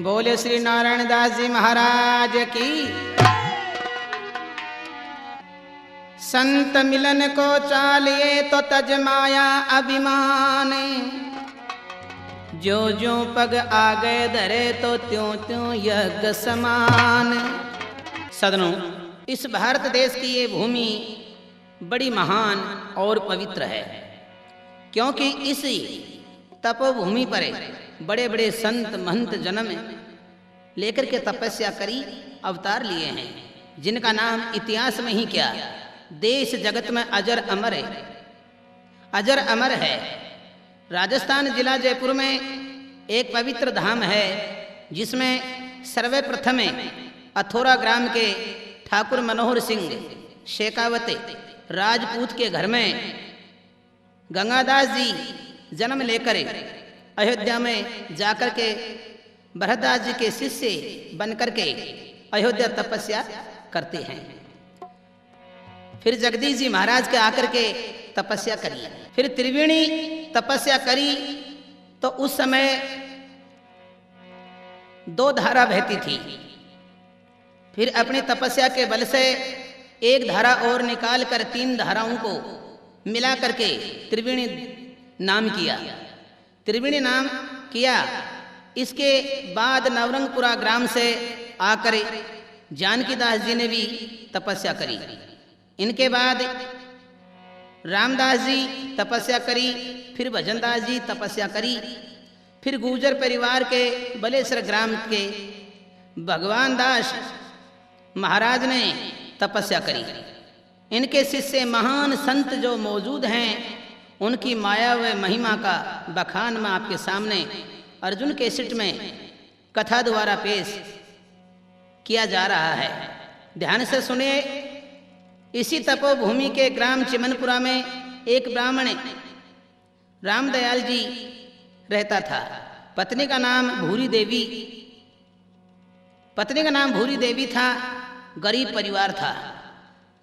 बोले श्री नारायण दास जी महाराज की। संत मिलन को चालिए तो तज माया अभिमान, जो जो पग आगे धरे तो त्यों त्यों यज्ञ समान। सदनों, इस भारत देश की ये भूमि बड़ी महान और पवित्र है, क्योंकि इस तपोभूमि पर बड़े बड़े संत महंत जन्म लेकर के तपस्या करी अवतार लिए हैं, जिनका नाम इतिहास में ही क्या देश जगत में अजर अमर है, अजर अमर है। राजस्थान जिला जयपुर में एक पवित्र धाम है, जिसमें सर्वप्रथम अथोरा ग्राम के ठाकुर मनोहर सिंह शेखावत राजपूत के घर में गंगादास जी जन्म लेकर अयोध्या में जाकर के भरतदास जी के शिष्य बनकर के अयोध्या तपस्या करते हैं। फिर जगदीश जी महाराज के आकर के तपस्या करी, फिर त्रिवेणी तपस्या करी तो उस समय 2 धारा बहती थी। फिर अपनी तपस्या के बल से एक धारा और निकाल कर 3 धाराओं को मिला करके त्रिवेणी नाम किया, त्रिवेणी नाम किया। इसके बाद नवरंगपुरा ग्राम से आकर जानकीदास जी ने भी तपस्या करी। इनके बाद रामदास जी तपस्या करी, फिर भजनदास जी तपस्या करी, फिर गुर्जर परिवार के बलेश्वर ग्राम के भगवान दास महाराज ने तपस्या करी। इनके शिष्य महान संत जो मौजूद हैं, उनकी माया व महिमा का बखान में आपके सामने अर्जुन कैसेट में कथा द्वारा पेश किया जा रहा है। ध्यान से सुनिए। इसी तपोभूमि के ग्राम चिमनपुरा में एक ब्राह्मण रामदयाल जी रहता था। पत्नी का नाम भूरी देवी, पत्नी का नाम भूरी देवी था। गरीब परिवार था,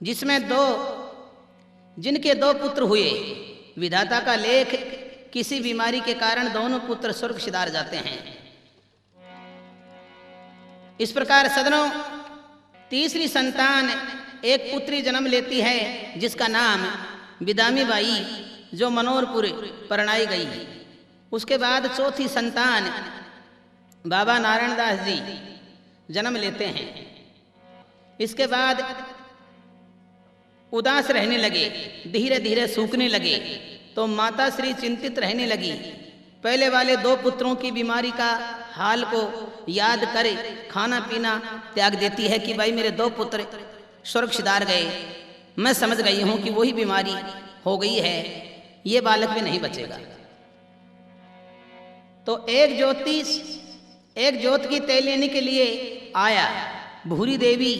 जिसमें जिनके 2 पुत्र हुए। विधाता का लेख, किसी बीमारी के कारण दोनों पुत्र स्वर्ग सिधार जाते हैं। इस प्रकार सदनों, तीसरी संतान एक पुत्री जन्म लेती है, जिसका नाम बिदामी बाई, जो मनोहरपुर परणाई गई। उसके बाद चौथी संतान बाबा नारायण दास जी जन्म लेते हैं। इसके बाद उदास रहने लगे, धीरे धीरे सूखने लगे, तो माता श्री चिंतित रहने लगी। पहले वाले 2 पुत्रों की बीमारी का हाल को याद करे खाना पीना त्याग देती है कि भाई मेरे 2 पुत्र स्वर्ग सिधार गए, मैं समझ गई हूं कि वही बीमारी हो गई है, ये बालक भी नहीं बचेगा। तो एक ज्योत की तेल लेने के लिए आया। भूरी देवी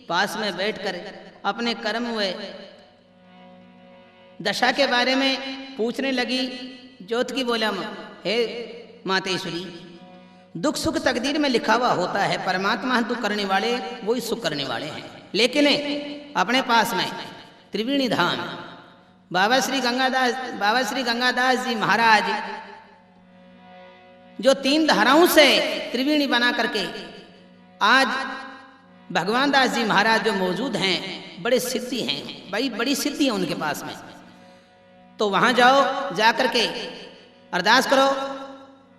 पास में बैठकर अपने कर्म व दशा के बारे में पूछने लगी। ज्योत की बोला, हे मातेश्वरी, दुख सुख तकदीर में लिखा हुआ होता है, परमात्मा दुख करने वाले वही सुख करने वाले हैं। लेकिन अपने पास में त्रिवेणी धाम बाबा श्री गंगादास जी महाराज, जो 3 धाराओं से त्रिवेणी बना करके आज भगवान दास जी महाराज जो मौजूद हैं, बड़े सिद्धि हैं भाई, बड़ी सिद्धि है उनके पास में। तो वहां जाओ, जाकर के अरदास करो,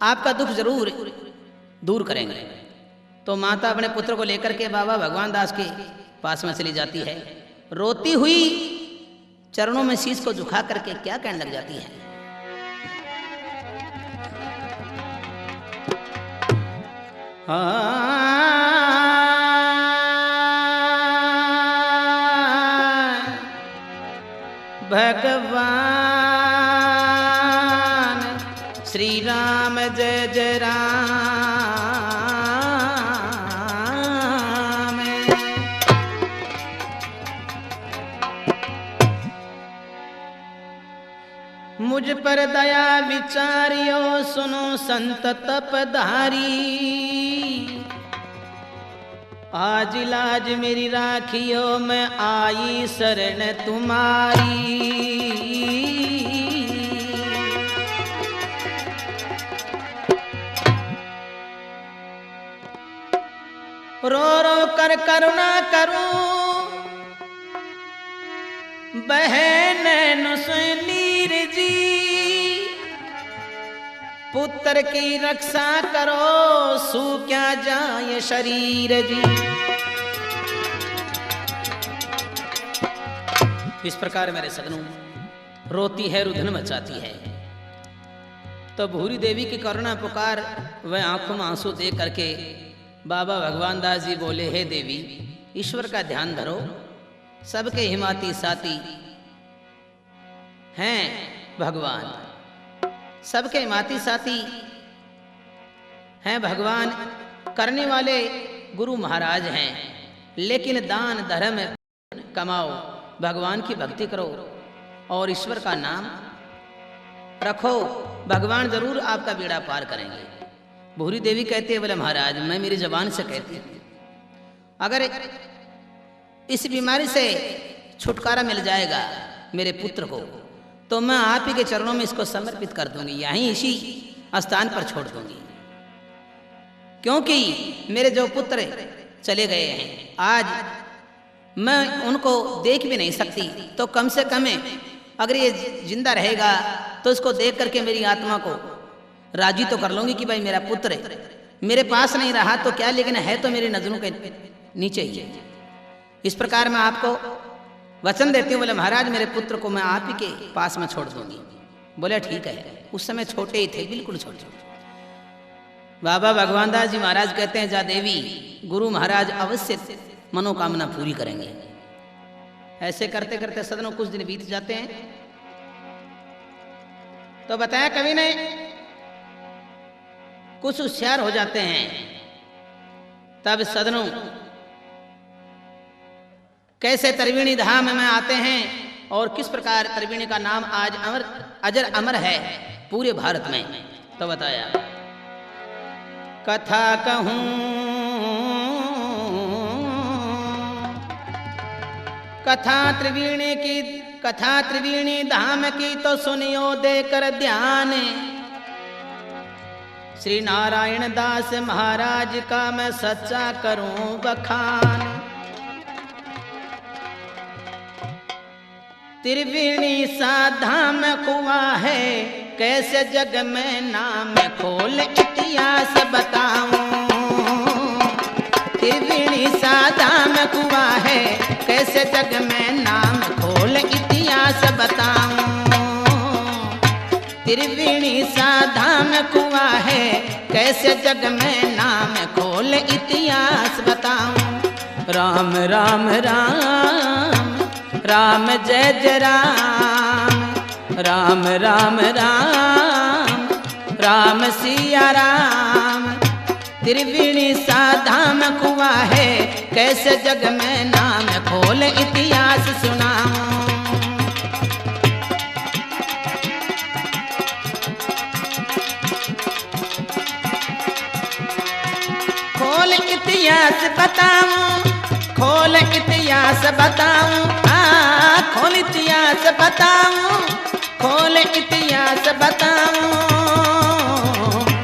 आपका दुख जरूर दूर करेंगे। तो माता अपने पुत्र को लेकर के बाबा भगवान दास के पास में चली जाती है। रोती हुई चरणों में शीश को झुका करके क्या कहने लग जाती है, भगवान श्री राम जय जय राम। मुझ पर दया विचारियो, सुनो संत तपधारी। आज लाज मेरी राखियो, मैं आई शरण तुम्हारी। कर करुणा करूं, बहन नुसनीर जी, पुत्र की रक्षा करो, सू क्या जाए शरीर जी। इस प्रकार मेरे सदनों रोती है, रुधन मचाती है। तो भूरी देवी की करुणा पुकार वह आंखों में आंसू दे करके बाबा भगवान दास जी बोले, हे देवी, ईश्वर का ध्यान धरो, सबके हिमाती साथी हैं भगवान, सबके हिमाती साथी हैं भगवान, करने वाले गुरु महाराज हैं, लेकिन दान धर्म कमाओ, भगवान की भक्ति करो और ईश्वर का नाम रखो, भगवान जरूर आपका बेड़ा पार करेंगे। भूरी देवी कहती है, बोले महाराज, मैं मेरी जबान से कहती हूँ, अगर इस बीमारी से छुटकारा मिल जाएगा मेरे पुत्र को, तो मैं आप ही के चरणों में इसको समर्पित कर दूंगी, यहीं इसी स्थान पर छोड़ दूंगी, क्योंकि मेरे जो पुत्र चले गए हैं, आज मैं उनको देख भी नहीं सकती, तो कम से कम अगर ये जिंदा रहेगा तो इसको देख करके मेरी आत्मा को राजी तो कर लूंगी कि भाई मेरा पुत्र मेरे पास नहीं रहा तो क्या, लेकिन है तो मेरी नजरों के नीचे ही। इस प्रकार मैं आपको वचन देती हूँ, बोले महाराज, मेरे पुत्र को मैं आप ही के पास में छोड़ दूंगी। बोले ठीक है। उस समय छोटे ही थे, बिल्कुल छोटे। बाबा भगवान दास जी महाराज कहते हैं, जा देवी, गुरु महाराज अवश्य मनोकामना पूरी करेंगे। ऐसे करते करते सदनों कुछ दिन बीत जाते हैं। तो बताया कवि ने, कुछ होशियार हो जाते हैं, तब सदनों कैसे त्रिवेणी धाम में आते हैं और किस प्रकार त्रिवेणी का नाम आज अजर अमर है पूरे भारत में। तो बताया, कथा कहूं कथा त्रिवेणी धाम की, तो सुनियो देकर ध्यान, श्री नारायण दास महाराज का मैं सच्चा करूं बखान। त्रिवेणी सा धाम कुआ है, कैसे जग में नाम खोल इतिहास बताऊं। त्रिवेणी सा धाम कुआ है, कैसे जग में नाम खोल इतिहास बताऊं। त्रिवेणी सा धाम कुआ है, कैसे जग में नाम खोल इतिहास बताऊं। राम राम राम राम जय जय राम, राम राम राम राम सिया राम। त्रिवेणी सा धाम कुआ है, कैसे जग में नाम खोल इतिहास सुनाऊं। खोल इतिहास बताऊं, खोल इतिहास बताऊं, खोल इतिहास बताऊं, खोल इतिहास बताऊं।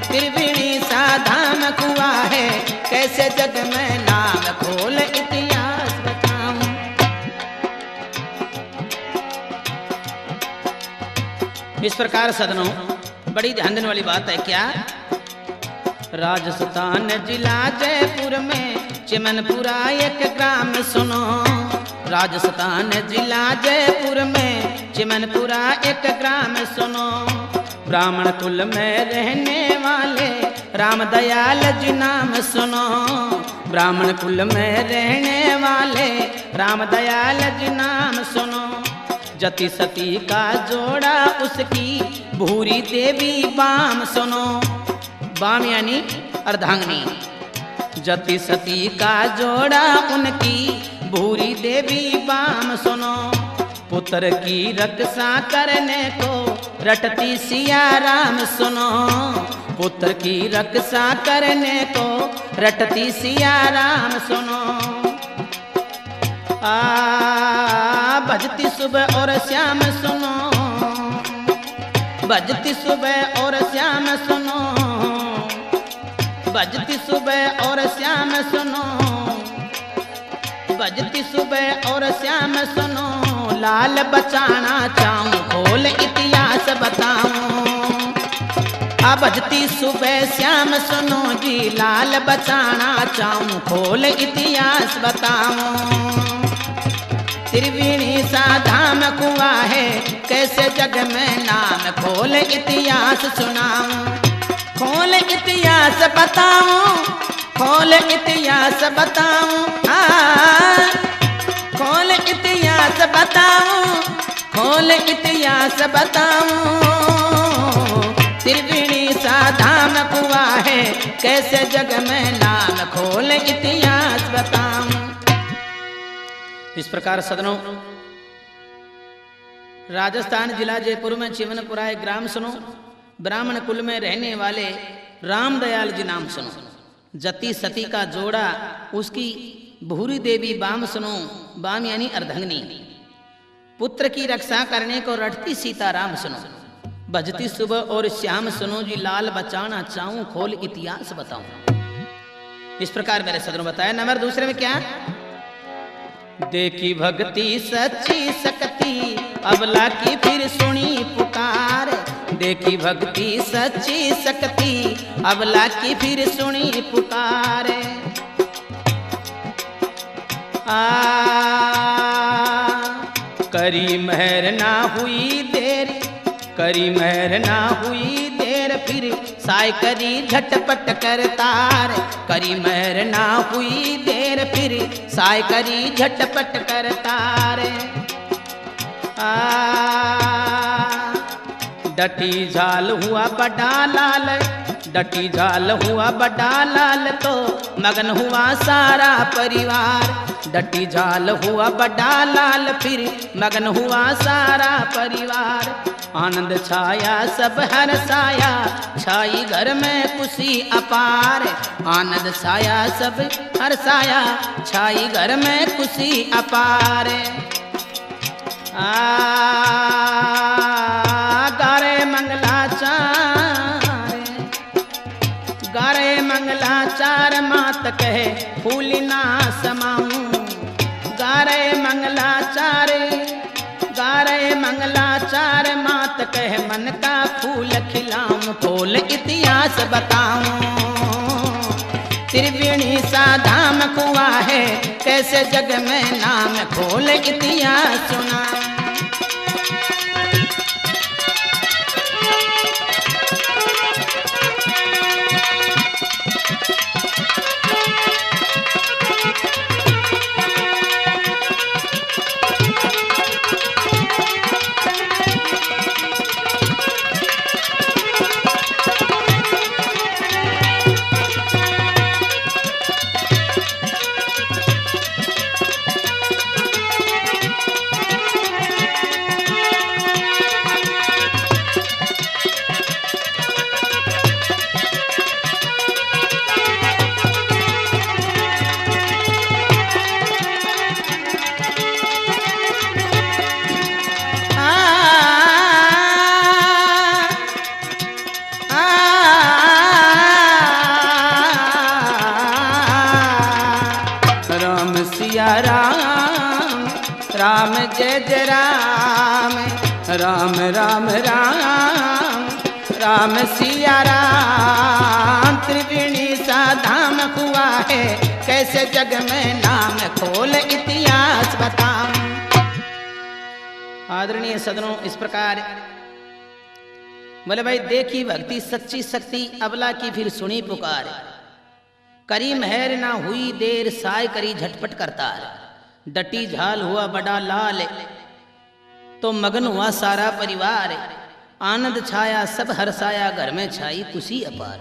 त्रिवेणी सा धाम कुआ है, कैसे जग में नाम खोल इतिहास बताऊं। इस प्रकार सदनों बड़ी ध्यान देने वाली बात है। क्या? राजस्थान जिला जयपुर में चिमनपुरा एक ग्राम सुनो। राजस्थान जिला जयपुर में चिमनपुरा एक ग्राम सुनो। ब्राह्मण कुल में रहने वाले राम दयाल जी नाम सुनो। ब्राह्मण कुल में रहने वाले राम दयाल जी नाम सुनो। जति सती का जोड़ा उसकी भूरी देवी बाम सुनो। बाम यानी अर्धांगिनी। जति सती का जोड़ा उनकी भूरी देवी बाम सुनो। पुत्र की रक्षा करने को रटती सिया राम सुनो। पुत्र की रक्षा करने को रटती सिया राम सुनो। भजती सुबह और श्याम सुनो। भजती सुबह और श्याम सुनो। भजती सुबह और श्याम सुनो। बजती सुबह और शाम सुनो, लाल बचाना चाहूं खोल इतिहास बताऊं। बजती सुबह शाम सुनो जी, लाल बचाना चाहूं खोल इतिहास बताऊं। त्रिवेणी सा धाम कुआ है, कैसे जग में नाम खोल इतिहास सुनाऊं। खोल इतिहास बताऊं, खोल इतिहास बताऊं, खोल इतिहास बताऊं, खोल इतिहास बताऊं। त्रिवेणी सा धाम कुआ है, कैसे जग में नाम खोल इतिहास बताऊं। इस प्रकार सदनों, राजस्थान जिला जयपुर में चिवनपुरा एक ग्राम सुनो, ब्राह्मण कुल में रहने वाले रामदयाल जी नाम सुनो। जति सती का जोड़ा, उसकी भूरी देवी बाम सुनो, बाम यानी अर्धंगनी। पुत्र की रक्षा करने को रटती सीताराम सुनो। बजती सुबह और शाम सुनो जी, लाल बचाना चाहूं खोल इतिहास बताऊं। इस प्रकार मेरे सदनों बताया। नंबर दूसरे में क्या? देखी भक्ति सच्ची सकती, अबला की फिर सुनी पुकार। देखी भक्ति सच्ची सकती, अबला की फिर सुनी पुकार। करी मेहर ना हुई देर, करी मेहर ना हुई देर, फिर साय करी झटपट कर तार। करी मेहर ना हुई देर, फिर साय करी झटपट कर तार। डटी झाल हुआ बड़ा लाल, डटी झाल हुआ बड़ा लाल, तो मगन हुआ सारा परिवार। डटी झाल हुआ बड़ा लाल, फिर मगन हुआ सारा परिवार। आनंद छाया सब हर्षाया, छाई घर में खुशी अपार। आनंद छाया सब हर्षाया, छाई घर में खुशी अपार। गारे मंगलाचार, गारे मंगलाचार, मात कहे फूल ना समाऊं। गारे मंगलाचार, गारे मंगलाचार, मात कहे मन का फूल खिलाऊं खोल इतिहास बताऊं। त्रिवेणी सा धाम कुआ है, कैसे जग में नाम खोल इतिहास सुनाऊं। राम जय जय राम, राम राम राम, राम सिया राम। त्रिवेणी सा धाम हुआ है, कैसे जग में नाम खोल इतिहास बताऊं। आदरणीय सदनों, इस प्रकार बोले भाई, देखी भक्ति सच्ची शक्ति, अबला की फिर सुनी पुकार। करी मेहर ना हुई देर, साय करी झटपट करतार। डटी झाल हुआ बड़ा लाल, तो मगन हुआ सारा परिवार। आनंद छाया सब हर्षाया, घर में छाई खुशी अपार।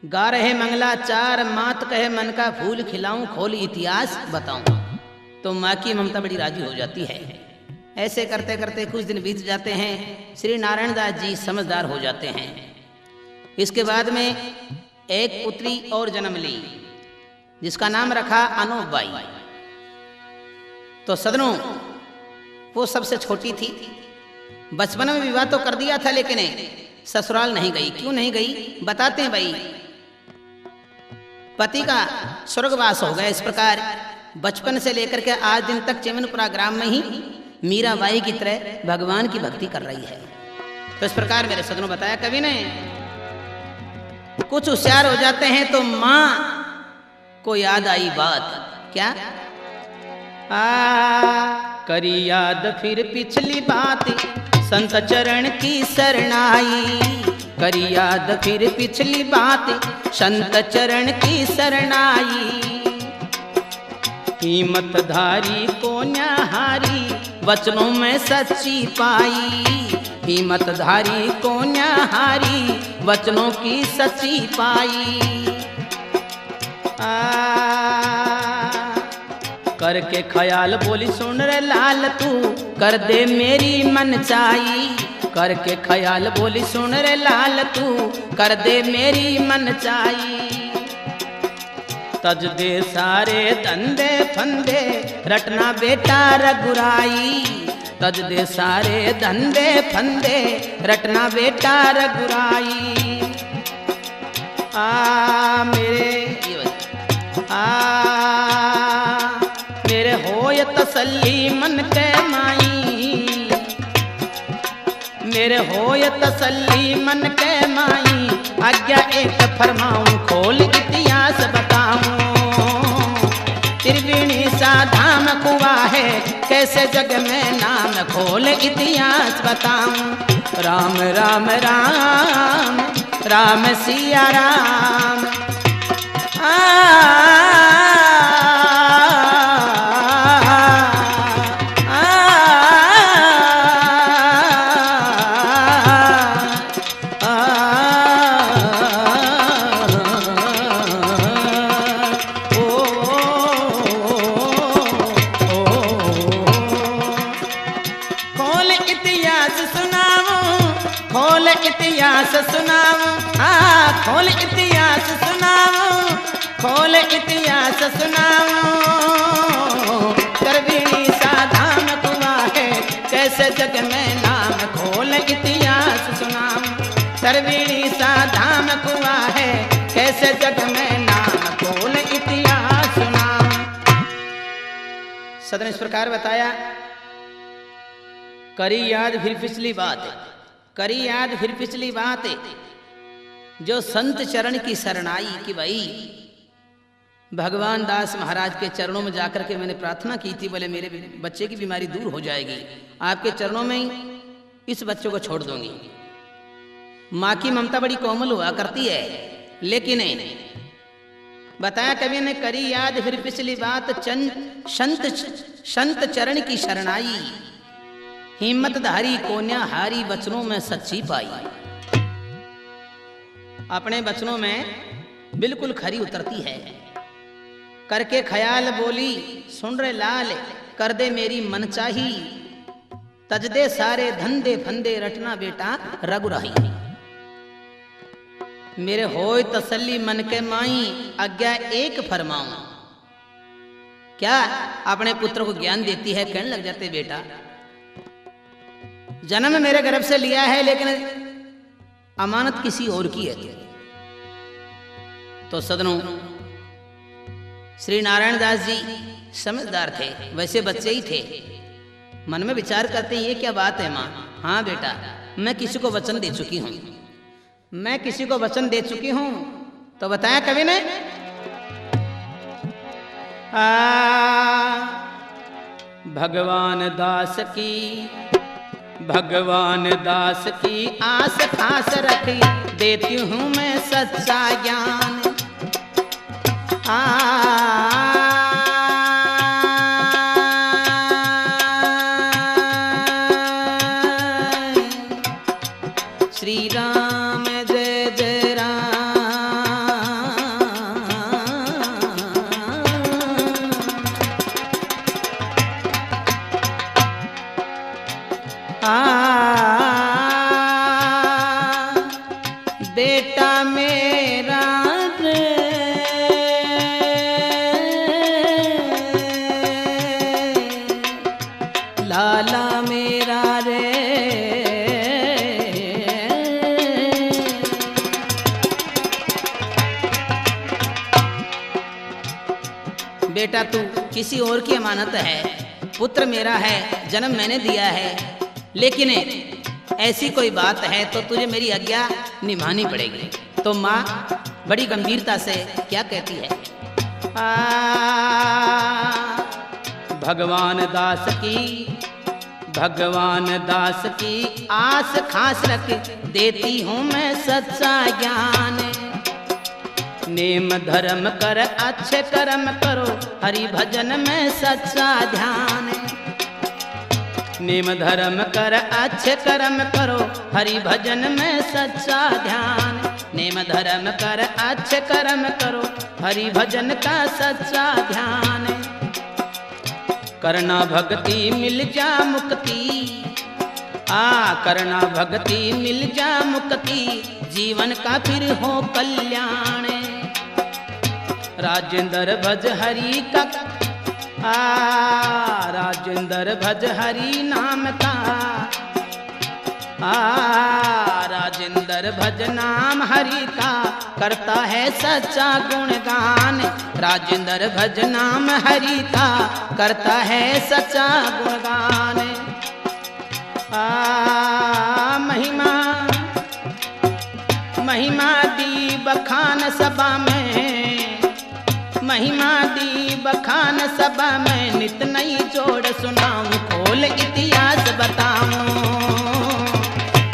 गा रहे मंगलाचार, मात कहे मन का फूल खिलाऊं खोल इतिहास बताऊं। तो माँ की ममता बड़ी राजी हो जाती है। ऐसे करते करते कुछ दिन बीत जाते हैं। श्री नारायण दास जी समझदार हो जाते हैं। इसके बाद में एक पुत्री और जन्म ली, जिसका नाम रखा अनूपबाई। तो सदनों, वो सबसे छोटी थी। बचपन में विवाह तो कर दिया था, लेकिन ससुराल नहीं गई। क्यों नहीं गई बताते हैं भाई। पति का स्वर्गवास हो गया। इस प्रकार बचपन से लेकर के आज दिन तक चेमनपुरा ग्राम में ही मीराबाई की तरह भगवान की भक्ति कर रही है। तो इस प्रकार मेरे सदनों बताया कवि ने, कुछ होशियार हो जाते हैं तो माँ को याद आई बात, क्या करी याद फिर पिछली बात, संत चरण की शरणाई, करी याद फिर पिछली बात, संत चरण की शरणाई, कीमत धारी को न्याहारी वचनों में सच्ची पाई, कीमत धारी को न्याहारी वचनों की सच्ची पाई, करके ख्याल बोली सुन रे लाल तू कर दे मेरी मनचाई, करके ख्याल बोली सुन रे लाल तू कर दे मेरी मनचाई, तज दे सारे धंधे फंदे रटना बेटा रघुराई, तज दे सारे धंधे फंदे रटना बेटा रघुराई, मेरे होय तसल्ली मन के माई, मेरे होय तसल्ली मन के माई, आज्ञा एक फरमाऊं खोल इतिहास बताऊं, त्रिवेणी सा धाम कुआ है कैसे जग में नाम, खोल इतिहास बताऊं, राम राम राम राम सिया राम, इतिहास सुनाऊं, खोल इतिहास सुनाऊं, खोल इतिहास सुनाऊं, त्रिवेणी सा धाम कुआ है कैसे जग में नाम, खोल इतिहास सुनाऊं, त्रिवेणी सा धाम कुआ है कैसे जग में नाम, खोल इतिहास सुनाऊं। सदन इस प्रकार बताया, करी याद फिर पिछली बात, करी याद फिर पिछली बात, जो संत चरण की शरणाई, कि भाई भगवान दास महाराज के चरणों में जाकर के मैंने प्रार्थना की थी, बोले मेरे बच्चे की बीमारी दूर हो जाएगी, आपके चरणों में ही इस बच्चे को छोड़ दूंगी। माँ की ममता बड़ी कोमल हुआ करती है, लेकिन बताया कवि ने, करी याद फिर पिछली बात, संत चरण की शरणाई, हिम्मत धारी कोन्या हारी वचनों में सच्ची पाई, अपने वचनों में बिल्कुल खरी उतरती है, करके ख्याल बोली सुन रे लाल कर दे मेरी मनचाही, तज दे सारे धंधे फंदे रटना बेटा रघुराही, मेरे होय तसल्ली मन के माई, आज्ञा एक फरमाऊं, क्या अपने पुत्र को ज्ञान देती है, कहने लग जाते बेटा जन्म मेरे गर्भ से लिया है लेकिन अमानत किसी और की है। तो सदनों, श्री नारायण दास जी समझदार थे, वैसे बच्चे ही थे, मन में विचार करते ये क्या बात है माँ, हाँ बेटा मैं किसी को वचन दे चुकी हूँ, मैं किसी को वचन दे चुकी हूँ। तो बताया कवि ने, भगवान दास की, भगवान दास की आस खास रखी, देती हूँ मैं सच्चा ज्ञान, श्री राम जय जय बेटा मेरा रे, लाला मेरा रे, बेटा तू किसी और की अमानत है, पुत्र मेरा है, जन्म मैंने दिया है, लेकिन ऐसी कोई बात है तो तुझे मेरी आज्ञा निभानी पड़ेगी। तो माँ बड़ी गंभीरता से क्या कहती है, भगवान दास की आस खास रख देती हूँ मैं सच्चा ज्ञान। नेम धर्म कर अच्छे कर्म करो, हरि भजन में सच्चा ध्यान। नेम धर्म कर अच्छे कर्म करो, हरि भजन में सच्चा ध्यान। नेम धर्म कर अच्छे कर्म करो, हरि भजन का सच्चा ध्यान। करना भक्ति मिल जा मुक्ति, करना भक्ति मिल जा मुक्ति, जीवन का फिर हो कल्याण। राजेंद्र भज हरि का, राजेंद्र भज हरि नाम का, राजेंद्र भज नाम हरि का, करता है सच्चा गुणगान। राजेंद्र भज नाम हरि का, करता है सच्चा गुणगान। महिमा दी बखान सभा में, महिमा दी बखान सभा में, नित नई जोड़ सुनाऊं, खोल इतिहास बताऊं।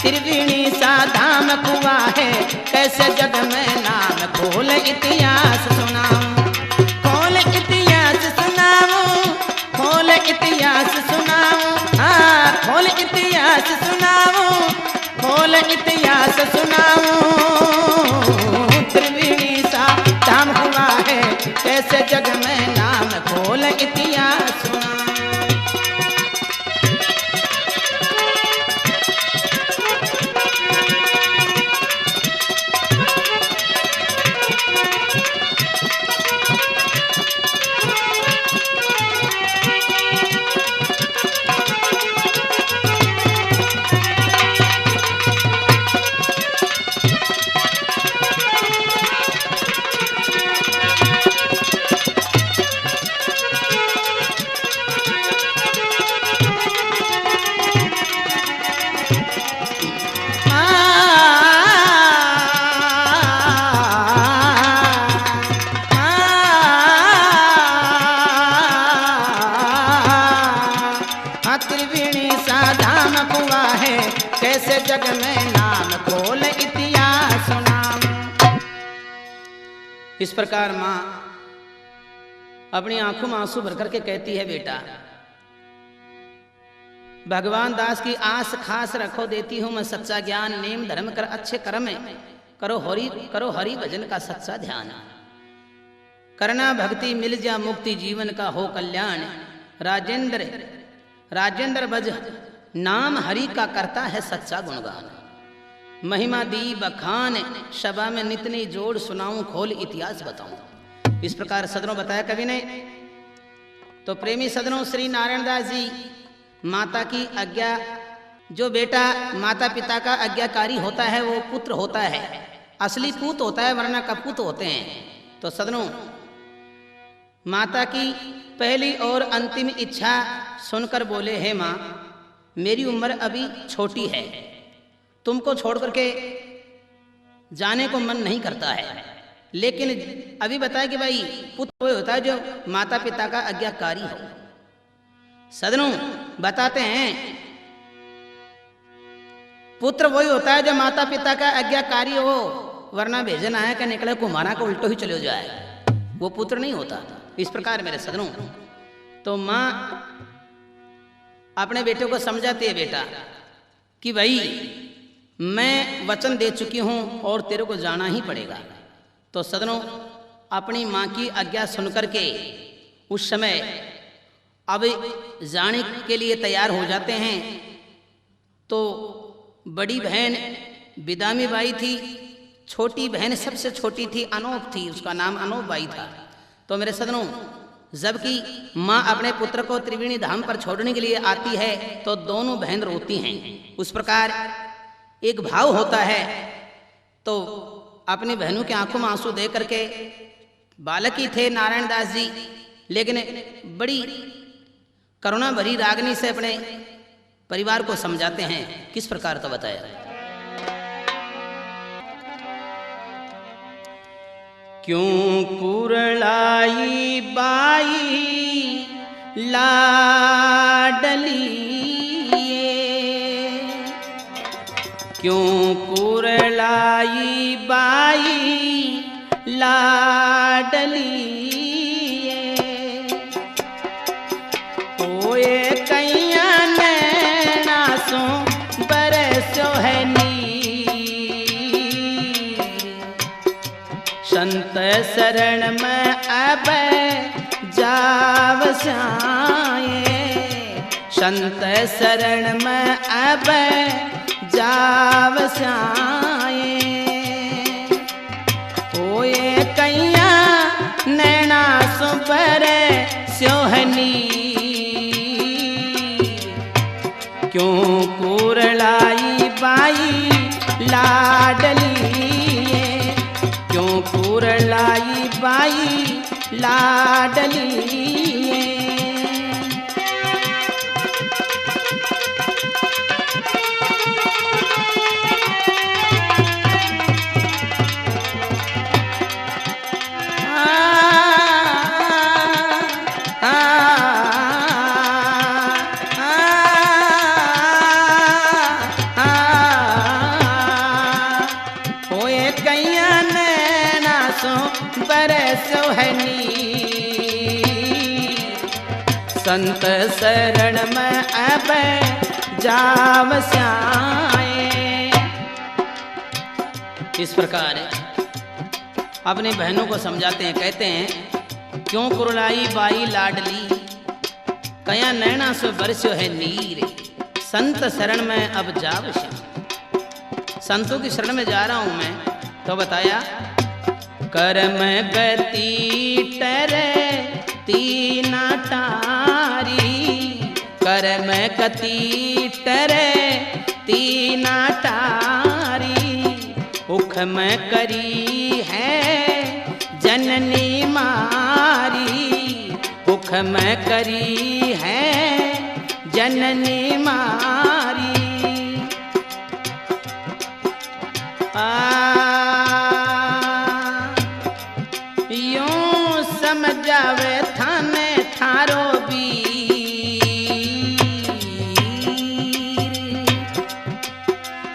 त्रिवेणी सा धाम कुआ है, कैसे जग में नाम, खोल इतिहास सुनाऊं, खोल इतिहास सुनाऊं, खोल इतिहास सुनाऊं, खोल इतिहास सुनाऊं, खोल इतिहास सुनाऊं। त्रिवेणी सा धाम हुआ है, कैसे जग में नाम, खोल इतिहास सुनाऊं। त्रिवेणी सा धाम कुआ है, कैसे जग में नाम, खोल इतिहास सुनाऊं। इस प्रकार माँ अपनी आंखों में आंसू भर करके कहती है, बेटा भगवान दास की आस खास रखो देती हूँ मैं सच्चा ज्ञान। नेम धर्म कर अच्छे कर्म करो हरि भजन का सच्चा ध्यान। करना भक्ति मिल जा मुक्ति, जीवन का हो कल्याण। राजेंद्र भज नाम हरि का, करता है सच्चा गुणगान। महिमा दी बखान सभा में, नितनी जोड़ सुनाऊं, खोल इतिहास बताऊं। इस प्रकार सदनों बताया कवि ने। तो प्रेमी सदनों, श्री नारायण दास जी माता की आज्ञा, जो बेटा माता पिता का आज्ञाकारी होता है वो पुत्र होता है, असली पूत होता है, वरना कपूत होते हैं। तो सदनों, माता की पहली और अंतिम इच्छा सुनकर बोले, हे माँ मेरी उम्र अभी छोटी है, तुमको छोड़ करके जाने को मन नहीं करता है, लेकिन अभी बताया कि भाई पुत्र वो होता है जो माता पिता का आज्ञाकारी हो। सदनों बताते हैं पुत्र वही होता है जो माता पिता का आज्ञाकारी हो, वरना भेजन आया का निकले कुम्हारा को उल्टो ही चले जाए, वो पुत्र नहीं होता। इस प्रकार मेरे सदनों, तो माँ अपने बेटे को समझाती है, बेटा कि भाई मैं वचन दे चुकी हूँ और तेरे को जाना ही पड़ेगा। तो सदनों अपनी माँ की आज्ञा सुनकर के उस समय अब जाने के लिए तैयार हो जाते हैं। तो बड़ी बहन बिदामी बाई थी, छोटी बहन सबसे छोटी थी अनोप थी, उसका नाम अनोप बाई था। तो मेरे सदनों, जबकि माँ अपने पुत्र को त्रिवेणी धाम पर छोड़ने के लिए आती है तो दोनों बहन रोती हैं। उस प्रकार एक भाव होता है, तो अपनी बहनों की आंखों में आंसू दे करके, बालक ही थे नारायण दास जी, लेकिन बड़ी करुणा भरी रागनी से अपने परिवार को समझाते हैं। किस प्रकार तो बताया। क्यों कुरलाई बाई लाडली, क्यों कुरलाई बाई लाडली, ओए कैया नैना सो बरसो है नीर, संत शरण में अब जाव स्याए, संत शरण में अब जाव स्याए, ओए कैया नैना सो बरसो है नीर, क्यों कुरलाई बाई लाडली, क्यों कुरलाई बाई लाडली। संत शरण में अब जाव स्याए। इस प्रकार अपने बहनों को समझाते हैं, कहते हैं क्यों कुरलाई बाई लाडली, कया नैना सो बरस्यो है नीर, संत शरण में अब जाव श्याम। संतों की शरण में जा रहा हूं मैं, तो बताया कर्म गति टरे तीना टारी, कर्म गति टरे तीना टारी, उख में करी है जननी मारी, उख में करी है जननी मारी। यूं समझावे थाने थारो वीर,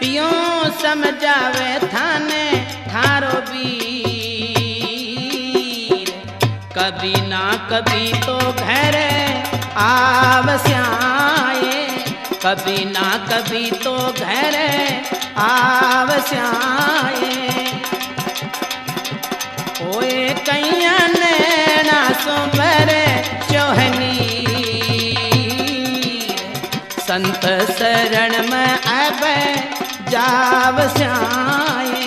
यूं समझावे थाने थारो वीर, कभी ना कभी तो घर आवस्याए, कभी ना कभी तो घर आवस्याए, ओए कैया नैना सो बरस्यो है नीर, संत शरण में अब जाव स्याए।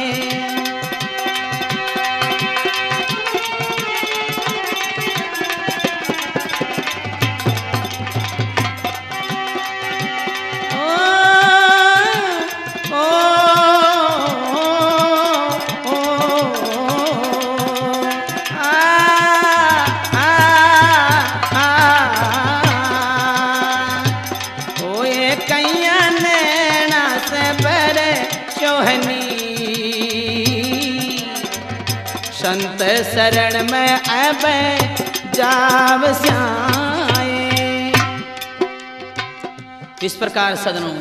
संत शरण में अब जाव स्याए। इस प्रकार सदनों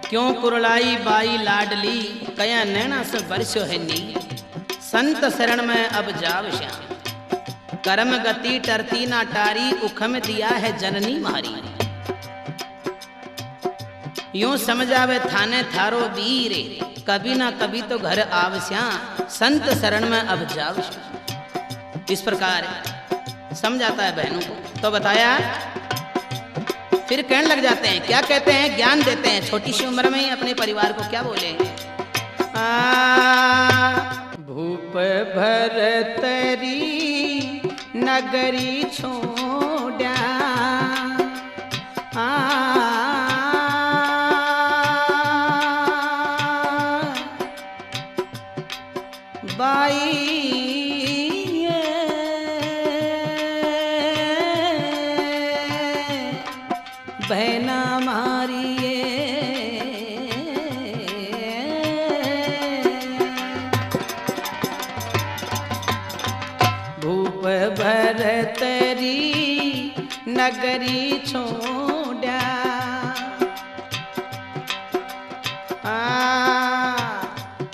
क्यों कुरलाई बाई लाडली, कया नैना से बरस्यो है नीर, संत शरण में अब जाव श्याम, कर्म गति टरती ना टारी, उख में दिया है जननी मारी, यूं समझावे थाने थारो वीर, कभी ना कभी तो घर आवश्या, संत शरण में अब जाव। इस प्रकार समझाता है बहनों को। तो बताया फिर कहने लग जाते हैं, क्या कहते हैं, ज्ञान देते हैं। छोटी सी उम्र में ही अपने परिवार को क्या बोले, भूप भरतरी नगरी छोड़ा, बाई नगरी छोड़ा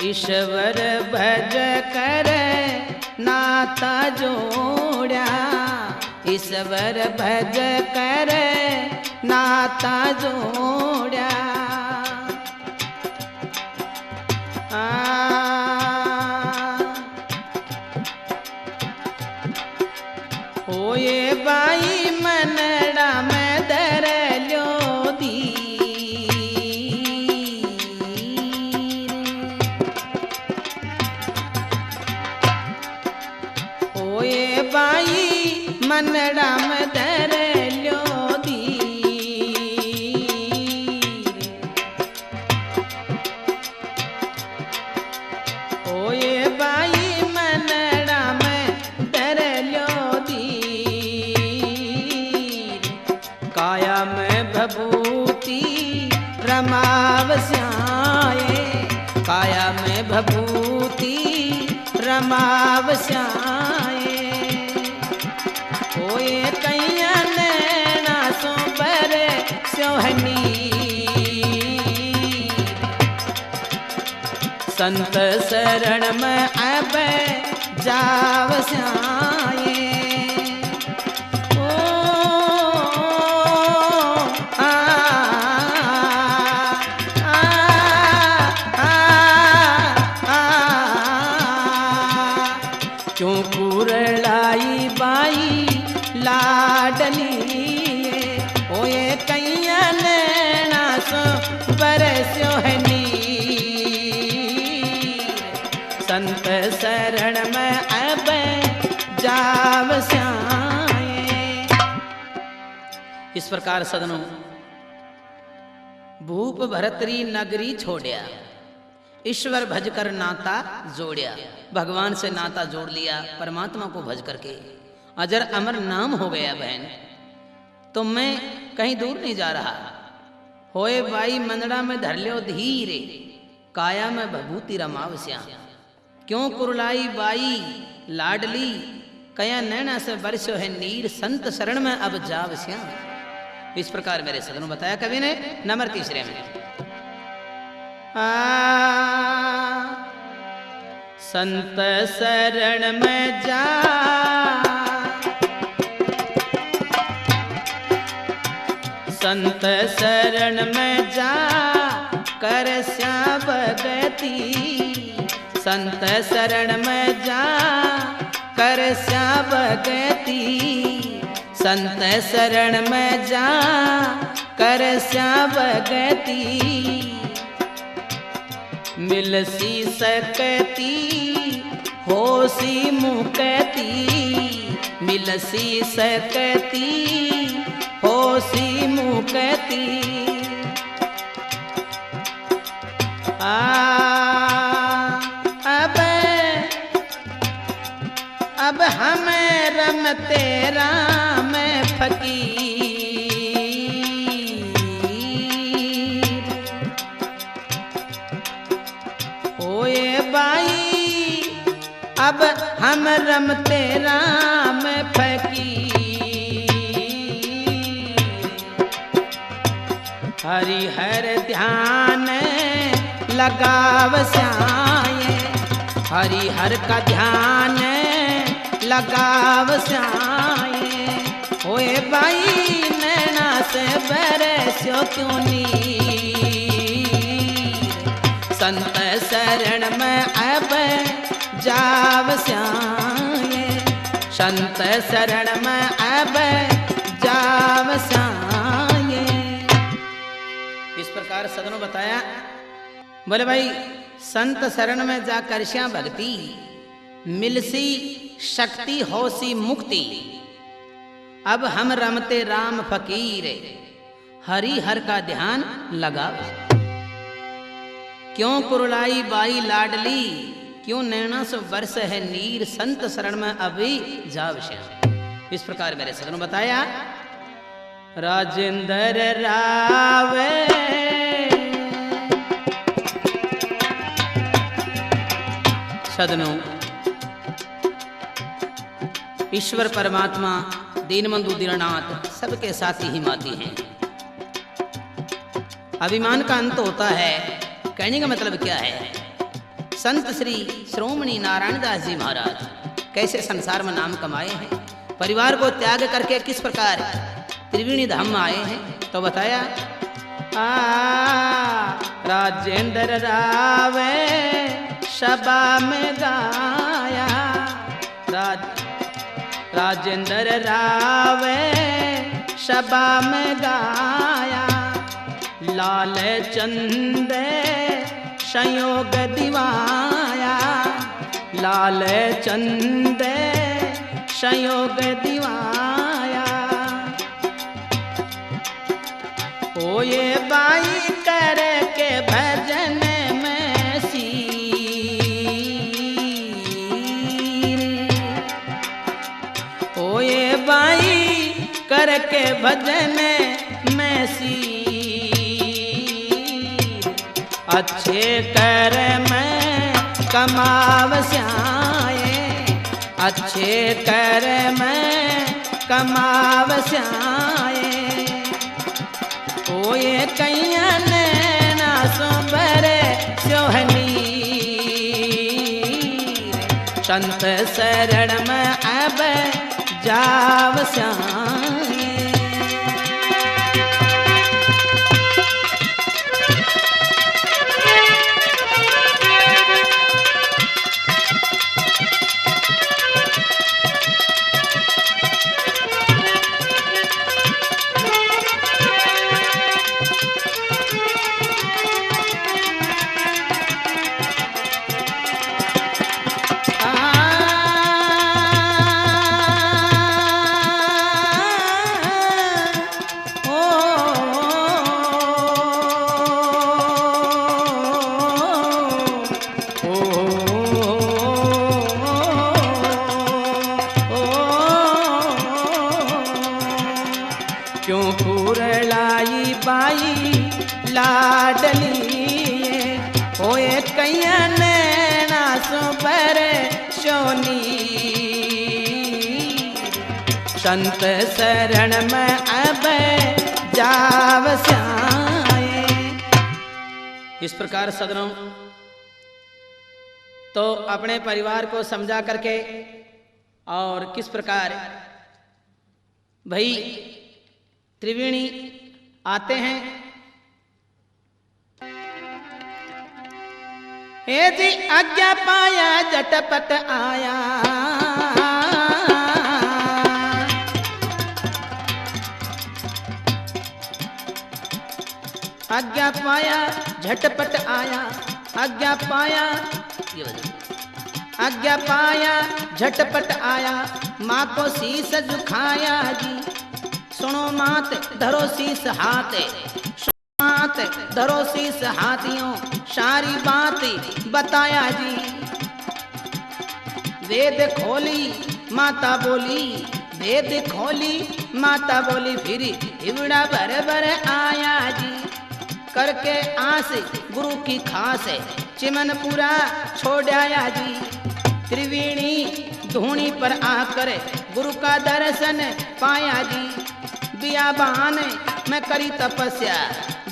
ईश्वर भज कर नाता जोड़ा ईश्वर भज कर नाता जोड़ा होए बाई मनड़ा में दर लो दी होए बाई मनड़ा में दर लो दी होए बाई मनड़ा में दर लो काया में भभूति रमावस्याए काया में भभूति रमावस्याए होए कैया नैना सो पर सोहनी संत शरण में अब जावस्याए क्यों कुरलाई बाई लाडली होए कैया नैना सो बरस्यो है नीर संत शरण में अब जावस्याए। इस प्रकार सदनों भूप भरतरी नगरी छोड़िया ईश्वर भज कर नाता जोड़िया भगवान से नाता जोड़ लिया परमात्मा को भज करके अजर अमर नाम हो गया बहन। तो मैं कहीं दूर नहीं जा रहा होए बाई मंदड़ा में धर लियो धीरे काया में भभूति रमावस्या क्यों कुरलाई बाई लाडली कया नैना से बरसो है नीर संत शरण में अब जावस्या। इस प्रकार मेरे सदनों बताया कवि ने नंबर तीसरे में संत शरण में जा संत शरण में जा कर श्याम भगति संत शरण में जा कर श्याम भगति संत शरण में जा कर श्याम भगति मिलसी सकती होसी मुकती मिलसी सकती होसी मुकती अब हमें रमते राम फकीर होए बाई अब हम रमते राम फकीर हरि हर ध्यान लगावस्याए हरि हर का ध्यान लगावस्याए होए बाई नैना से बरस्यो क्यों नीर संत शरण में अब जावस्याए संत शरण में अब जावस्याए। इस प्रकार सदनों बताया बोले भाई संत शरण में जाकर श्याम भक्ति मिलसी शक्ति होसी मुक्ति अब हम रमते राम फकीर हरि हर का ध्यान लगा क्यों कुरलाई बाई लाडली क्यों नैना से वर्ष है नीर संत शरण में अभी जावश्या। इस प्रकार मेरे सदनों बताया राजेंद्र राव सदनों ईश्वर परमात्मा दीनबंधु दीननाथ सबके साथी ही माती हैं। अभिमान का अंत होता है। कहने का मतलब क्या है? संत श्री श्रोमणी नारायण दास जी महाराज कैसे संसार में नाम कमाए हैं, परिवार को त्याग करके किस प्रकार त्रिवेणी धाम में आए हैं। तो बताया, राजेंद्र रावे सभा में गाया, राजेंद्र रावे सभा में गाया, लाल चंद संयोग दिवाया, लाल चंद संयोग दिवाया। ओ ये बाई करके भजन में सीर, ओ ये बाई करके भजन में सीर, अच्छे कर्म कमावस्याए, अच्छे कर्म कमावस्याए। ओ ये कैयन ना सुबरे सोहनी, संत शरण में अब जावस्याए। क्यों कुरलाई बाई लाडली, होए कैयन ना सुबर सोनी, संत शरण में अब जावस्याए। इस प्रकार सदनों तो अपने परिवार को समझा करके और किस प्रकार भाई त्रिवेणी आते हैं। हे जी आज्ञा पाया झटपट आया, आज्ञा पाया झटपट आया, आज्ञा पाया, आज्ञा पाया झटपट आया, माँ को शीस झुकाया जी। सुनो मात धरो शीस हाथ, मात धरो शीस हाथियों, सारी बात बताया जी। वेद खोली माता बोली, वेद खोली माता बोली, फिर हिवड़ा भर भर आया जी। करके आस गुरु की खास, चिमन पूरा छोड़ आया जी। त्रिवेणी धूनी पर आकर गुरु का दर्शन पाया जी। बियाबान में करी तपस्या,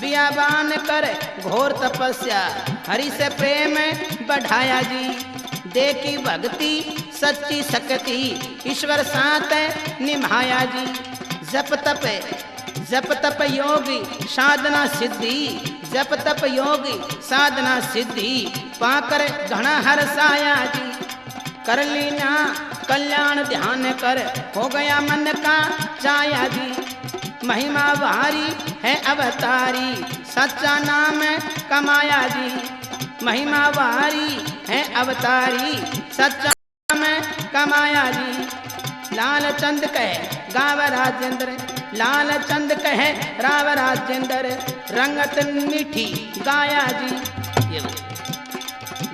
बियाबान कर घोर तपस्या, हरि से प्रेम बढ़ाया जी। देखी भक्ति सच्ची शक्ति, ईश्वर साथ निभाया जी। जप तप योगी साधना सिद्धि, जप तप योगी साधना सिद्धि, पाकर घना हर्षाया जी। कर लीना कल्याण ध्यान कर, हो गया मन का चाया जी। महिमा भारी है अवतारी, सच्चा नाम कमाया जी। महिमा भारी है अवतारी, सच्चा नाम कमाया जी। लाल चंद कहे गाव राजेंद्र, लाल चंद कहे राव राजेंद्र, रंगत मीठी गाया जी।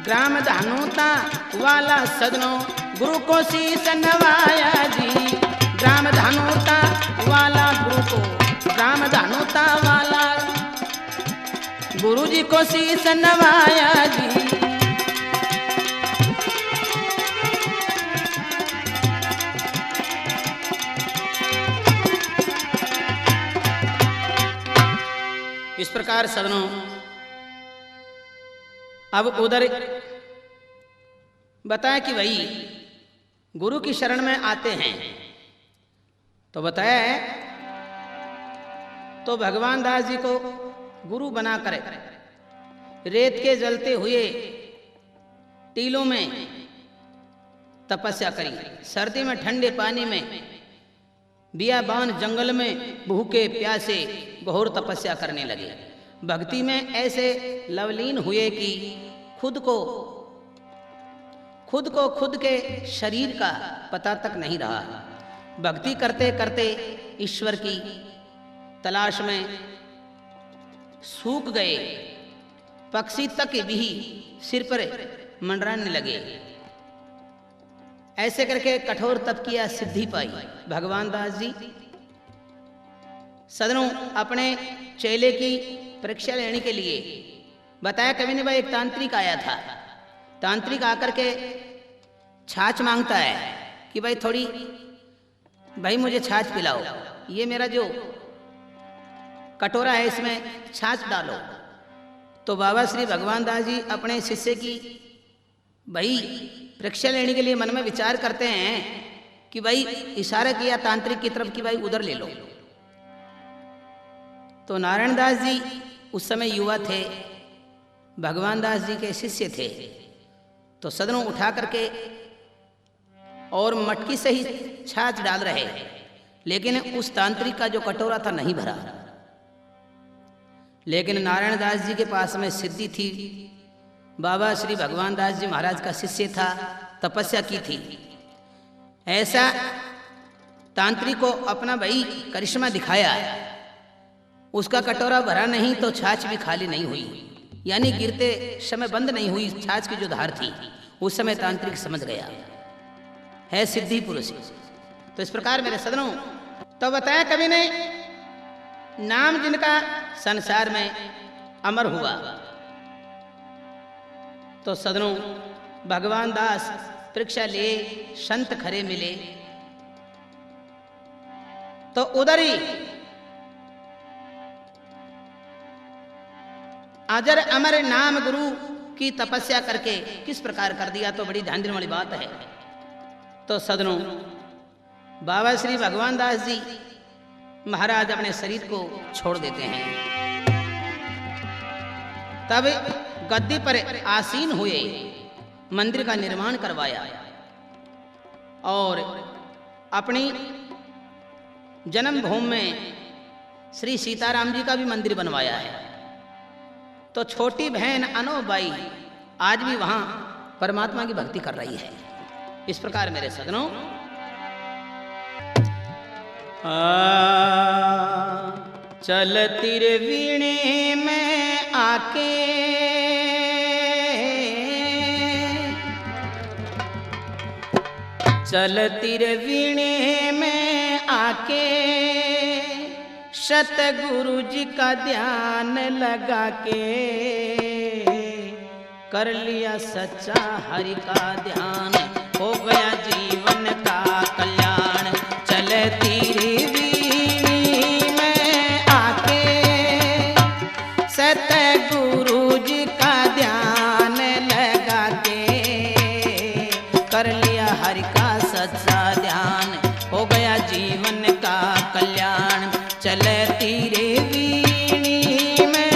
ग्राम धानुता वाला सदनों, गुरु को शीस नवाया जी। ग्राम धानुता वाला गुरु को, ग्राम धानुता वाला गुरु जी को शीस नवाया जी। प्रकार सदनों अब उधर बताया कि भाई गुरु की शरण में आते हैं, तो बताया है तो भगवान दास जी को गुरु बनाकर रेत के जलते हुए टीलों में तपस्या करी, सर्दी में ठंडे पानी में, बियाबान जंगल में भूखे प्यासे घोर तपस्या करने लगे। भक्ति में ऐसे लवलीन हुए कि खुद को खुद के शरीर का पता तक नहीं रहा। भक्ति करते करते ईश्वर की तलाश में सूख गए, पक्षी तक भी सिर पर मंडराने लगे। ऐसे करके कठोर तप किया, सिद्धि पाई भगवान दास जी। सदनों अपने चेले की परीक्षा लेने के लिए बताया कवि ने भाई एक तांत्रिक आया था। तांत्रिक आकर के छाछ मांगता है कि भाई थोड़ी भाई मुझे छाछ पिलाओ, ये मेरा जो कटोरा है इसमें छाछ डालो। तो बाबा श्री भगवान दास जी अपने शिष्य की भाई परीक्षा लेने के लिए मन में विचार करते हैं कि भाई इशारा किया तांत्रिक की तरफ कि भाई उधर ले लो। तो नारायण दास जी उस समय युवा थे, भगवान दास जी के शिष्य थे। तो सदनों उठा करके और मटकी से ही छाछ डाल रहे, लेकिन उस तांत्रिक का जो कटोरा था नहीं भरा। लेकिन नारायण दास जी के पास में सिद्धि थी, बाबा श्री भगवान दास जी महाराज का शिष्य था, तपस्या की थी। ऐसा तांत्रिक को अपना भाई करिश्मा दिखाया, उसका कटोरा भरा नहीं तो छाछ भी खाली नहीं हुई, यानी गिरते समय बंद नहीं हुई छाछ की जो धार थी। उस समय तांत्रिक समझ गया है सिद्धि पुरुष। तो इस प्रकार मेरे सदनों तो बताया कवि ने नाम जिनका संसार में अमर हुआ। तो सदनों भगवान दास परीक्षा ले संत खरे मिले। तो उधर ही अजर अमर नाम गुरु की तपस्या करके किस प्रकार कर दिया, तो बड़ी ध्यान देने वाली बात है। तो सदनों बाबा श्री भगवान दास जी महाराज अपने शरीर को छोड़ देते हैं। तब गद्दी पर आसीन हुए मंदिर का निर्माण करवाया और अपनी जन्मभूमि में श्री सीताराम जी का भी मंदिर बनवाया है। तो छोटी बहन अनोबाई आज भी वहां परमात्मा की भक्ति कर रही है। इस प्रकार मेरे सदनों चल तिरवीणे में आके चल तिरवीणे में आके सतगुरु जी का ध्यान लगा के कर लिया सच्चा हरि का ध्यान, हो गया जीवन का कल्याण। चल तिरवीणी में आके सतगुरु जी का ध्यान लगा के कर लिया हरि का सच्चा ध्यान, हो गया जीवन का कल्याण। चल तिरवीणी में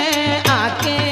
आके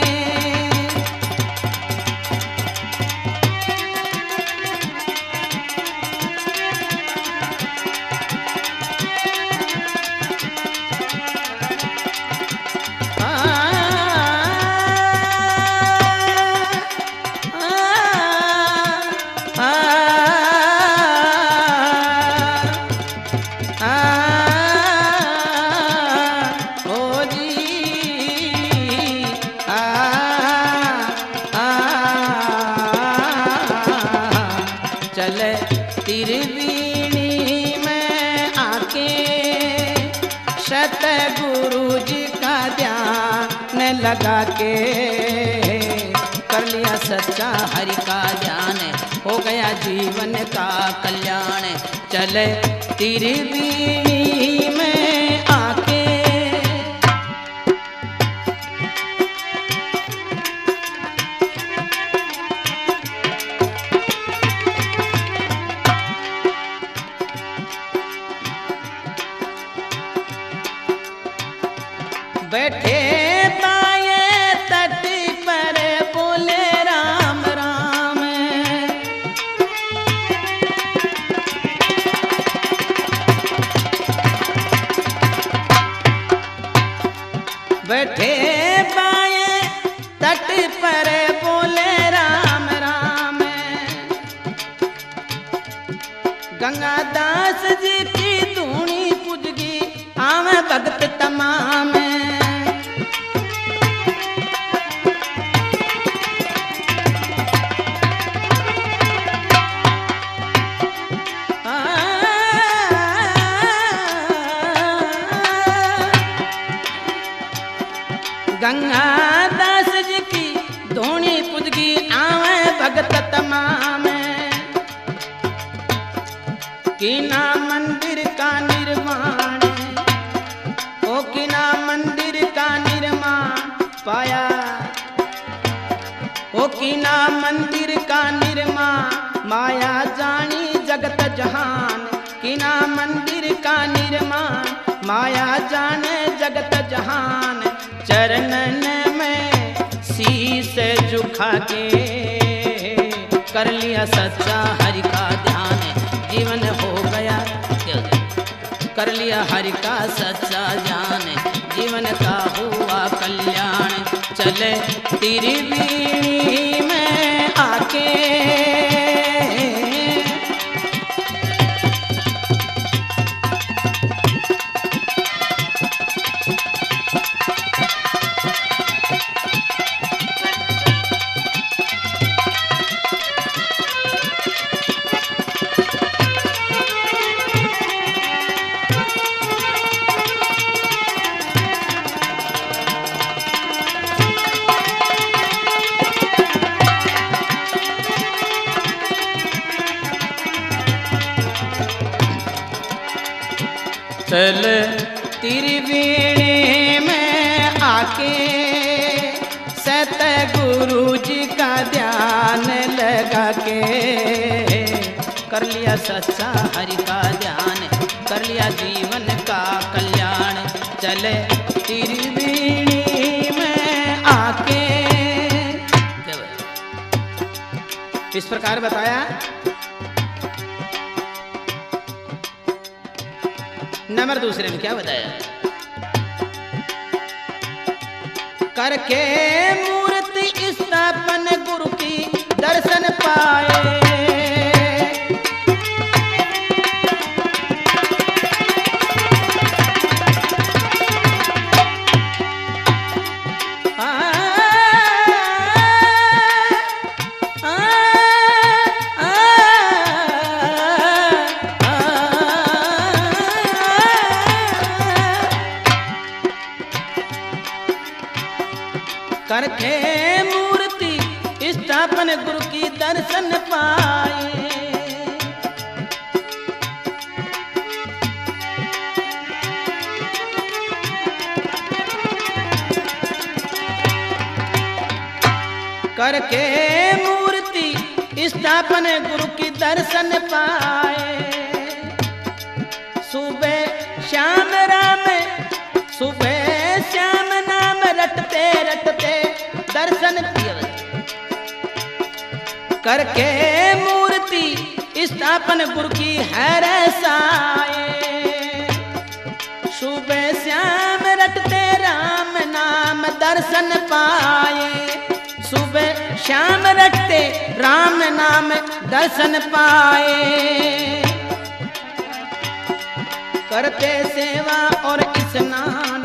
लगा के कर लिया सच्चा हरि का ध्यान, हो गया जीवन का कल्याण। चल तिरवीणी में आके जी की धूनी पुजगी आवे भगत तमाम। गंगा दास जी की धूनी पुजगी आवे भगत तमाम। कीना मंदिर का निर्माण, ओ कीना मंदिर का निर्माण पाया, ओ कीना मंदिर का निर्माण माया जानी जगत जहान। कीना मंदिर का निर्माण माया जाने जगत जहान। चरणन में शीश झुका के कर लिया सच्चा हरि का ध्यान। जीवन हो गया कर लिया हरि का सच्चा ज्ञान। जीवन का हुआ कल्याण। चले तेरी बीड़ी में आके चल तेरी बीड़ी में आके सतगुरु जी का ध्यान लगा के कर लिया सच्चा हरि का ध्यान। कर लिया जीवन का कल्याण। चले तेरी बीड़ी में आके इस प्रकार बताया। नंबर दूसरे में क्या बताया? करके मूर्ति स्थापन गुरु की दर्शन पाए। करके मूर्ति स्थापन गुरु की दर्शन पाए। करके मूर्ति स्थापन गुरु की दर्शन पाए। सुबह श्याम राम सुबह श्याम नाम रटते रटते दर्शन दिए। करके मूर्ति स्थापन गुरु की है रसाए। सुबह श्याम रटते राम नाम दर्शन पाए। सुबह श्याम रटते राम नाम दर्शन पाए। करते सेवा और स्नान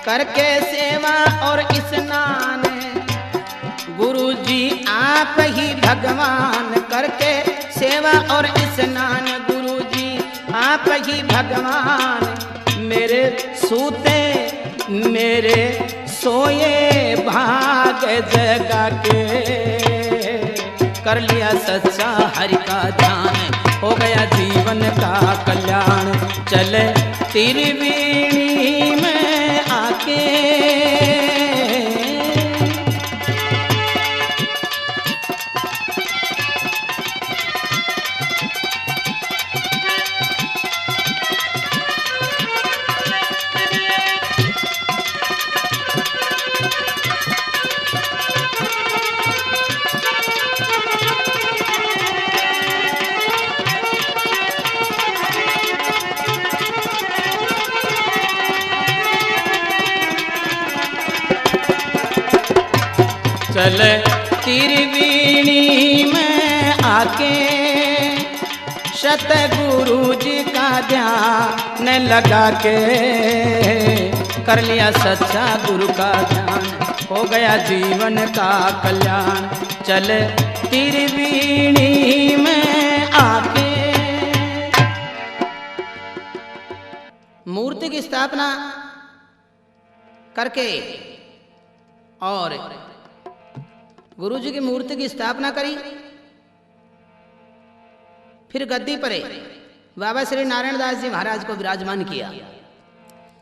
करके सेवा और स्नान गुरु जी आप ही भगवान। करके सेवा और स्नान गुरु जी आप ही भगवान। मेरे सूते मेरे सोए भाग जगा के कर लिया सच्चा हरि का ध्यान। हो गया जीवन का कल्याण। चले तेरी बीड़ी में आके चल तेरी बीड़ी में आके सतगुरु जी का ध्यान लगा के कर लिया सच्चा गुरु का ध्यान, हो गया जीवन का कल्याण। चल त्रिवेणी में आके मूर्ति की स्थापना करके और गुरु जी की मूर्ति की स्थापना करी। फिर गद्दी पर बाबा श्री नारायण दास जी महाराज को विराजमान किया।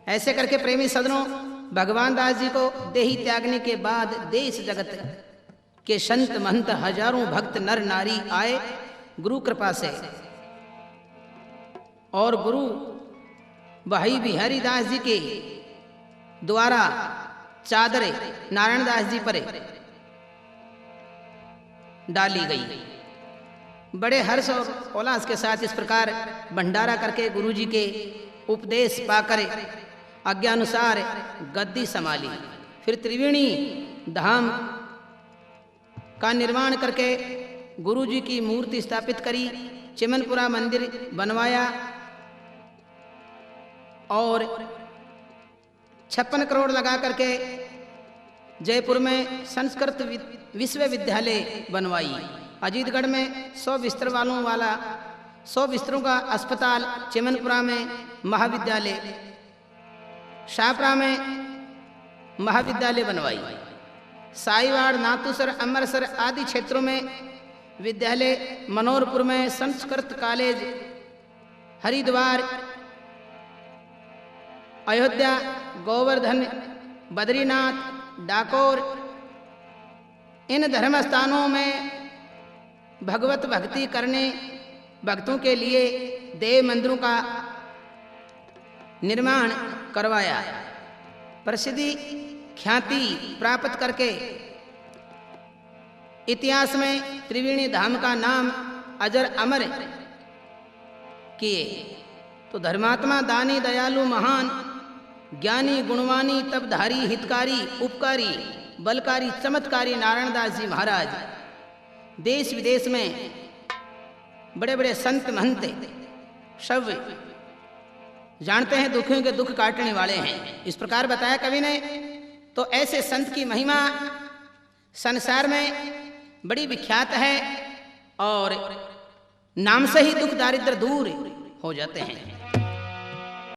ऐसे करके प्रेमी सदनों, भगवान दास जी को देही त्यागने के बाद देश जगत के संत महंत हजारों भक्त नर नारी आए गुरु कृपा से, और गुरु भाई बिहारी दास जी के द्वारा चादर नारायण दास जी पर डाली गई। बड़े हर्ष और उल्लास के साथ इस प्रकार भंडारा करके गुरु जी के उपदेश पाकर आज्ञानुसार गद्दी संभाली। फिर त्रिवेणी धाम का निर्माण करके गुरु जी की मूर्ति स्थापित करी, चिमनपुरा मंदिर बनवाया और 56 करोड़ लगा करके जयपुर में संस्कृत विश्वविद्यालय बनवाई। अजीतगढ़ में 100 बिस्तर वालों वाला 100 बिस्तरों का अस्पताल, चिमनपुरा में महाविद्यालय, शाहपुरा में महाविद्यालय बनवाई। साईवाड़, नाथूसर, अमृतसर आदि क्षेत्रों में विद्यालय, मनोहरपुर में संस्कृत कॉलेज, हरिद्वार, अयोध्या, गोवर्धन, बद्रीनाथ, डाकोर, इन धर्म स्थानों में भगवत भक्ति करने भक्तों के लिए देव मंदिरों का निर्माण करवाया। प्रसिद्धि ख्याति प्राप्त करके इतिहास में त्रिवेणी धाम का नाम अजर अमर किए। तो धर्मात्मा, दानी, दयालु, महान, ज्ञानी, गुणवानी, तपधारी, हितकारी, उपकारी, बलकारी, चमत्कारी नारायण दास जी महाराज देश विदेश में बड़े बड़े संत महंत सब जानते हैं, दुखियों के दुख काटने वाले हैं, इस प्रकार बताया कवि ने। तो ऐसे संत की महिमा संसार में बड़ी विख्यात है और नाम से ही दुख दारिद्र दूर हो जाते हैं।